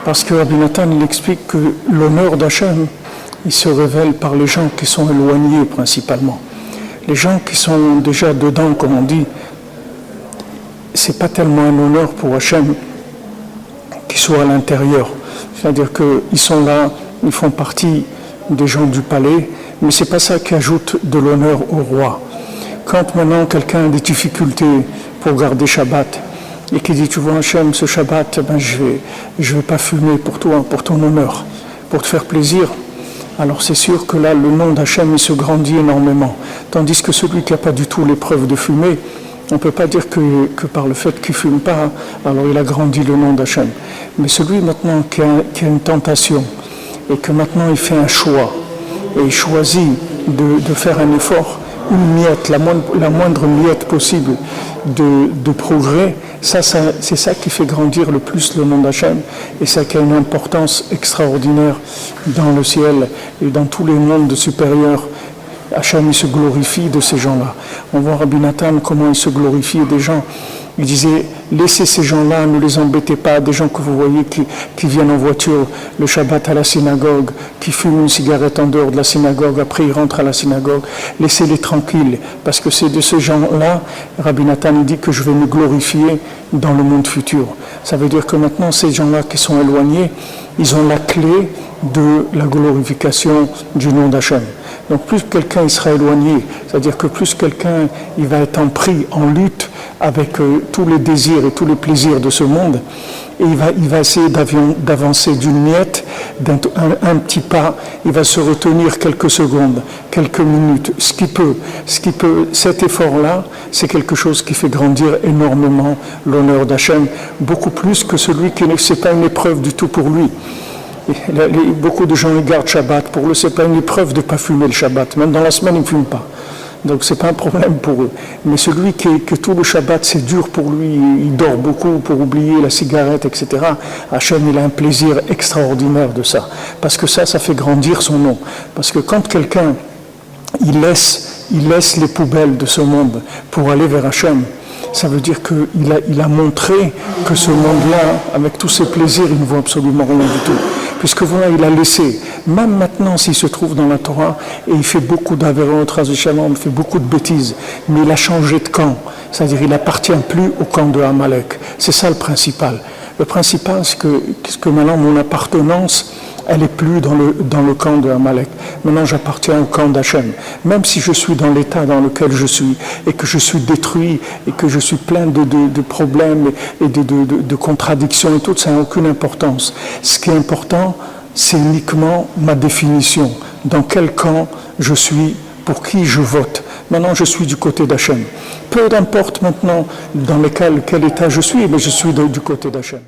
Parce que Rabbi Nathan, il explique que l'honneur d'Hachem, il se révèle par les gens qui sont éloignés principalement. Les gens qui sont déjà dedans, comme on dit, c'est pas tellement un honneur pour Hachem qu'ils soient à l'intérieur. C'est-à-dire qu'ils sont là, ils font partie des gens du palais, mais c'est pas ça qui ajoute de l'honneur au roi. Quand maintenant quelqu'un a des difficultés pour garder Shabbat, et qui dit, tu vois Hachem, ce Shabbat, ben, je vais pas fumer pour toi, pour ton honneur, pour te faire plaisir. Alors c'est sûr que là, le nom d'Hachem, il se grandit énormément. Tandis que celui qui n'a pas du tout l'épreuve de fumer, on ne peut pas dire que par le fait qu'il ne fume pas, alors il a grandi le nom d'Hachem. Mais celui maintenant qui a une tentation, et que maintenant il fait un choix, et il choisit de faire un effort, une miette, la moindre miette possible de progrès, c'est ça qui fait grandir le plus le nom d'Hachem, et ça qui a une importance extraordinaire dans le ciel et dans tous les mondes supérieurs. Hachem, il se glorifie de ces gens-là. On voit Rabbi Nathan comment il se glorifie des gens. Il disait, laissez ces gens-là, ne les embêtez pas, des gens que vous voyez qui viennent en voiture le Shabbat à la synagogue, qui fument une cigarette en dehors de la synagogue, après ils rentrent à la synagogue, laissez-les tranquilles, parce que c'est de ces gens-là, Rabbi Nathan dit que je vais me glorifier dans le monde futur. Ça veut dire que maintenant, ces gens-là qui sont éloignés, ils ont la clé de la glorification du nom d'Hachem. Donc plus quelqu'un il sera éloigné, c'est-à-dire que plus quelqu'un il va être en pris, en lutte avec tous les désirs et tous les plaisirs de ce monde, et il va essayer d'avancer d'une miette, un petit pas, il va se retenir quelques secondes, quelques minutes, ce qui peut, cet effort-là, c'est quelque chose qui fait grandir énormément l'honneur d'Hachem, beaucoup plus que celui qui c'est pas une épreuve du tout pour lui. Beaucoup de gens ils gardent Shabbat. Pour eux, ce n'est pas une épreuve de ne pas fumer le Shabbat. Même dans la semaine, ils ne fument pas. Donc, ce n'est pas un problème pour eux. Mais celui que tout le Shabbat, c'est dur pour lui, il dort beaucoup pour oublier la cigarette, etc. Hachem, il a un plaisir extraordinaire de ça. Parce que ça fait grandir son nom. Parce que quand quelqu'un, il laisse les poubelles de ce monde pour aller vers Hachem, ça veut dire qu'il a montré que ce monde-là, avec tous ses plaisirs, il ne vaut absolument rien du tout. Puisque voilà, il a laissé, même maintenant s'il se trouve dans la Torah, et il fait beaucoup d'avéros, il fait beaucoup de bêtises, mais il a changé de camp, c'est-à-dire il n'appartient plus au camp de Amalek. C'est ça le principal. Le principal, c'est que maintenant mon appartenance, elle n'est plus dans le camp de Amalek. Maintenant, j'appartiens au camp d'Hachem. Même si je suis dans l'état dans lequel je suis, et que je suis détruit, et que je suis plein de problèmes, et de contradictions et tout, ça n'a aucune importance. Ce qui est important, c'est uniquement ma définition. Dans quel camp je suis, pour qui je vote. Maintenant, je suis du côté d'Hachem. Peu importe maintenant dans quel état je suis, mais je suis du côté d'Hachem.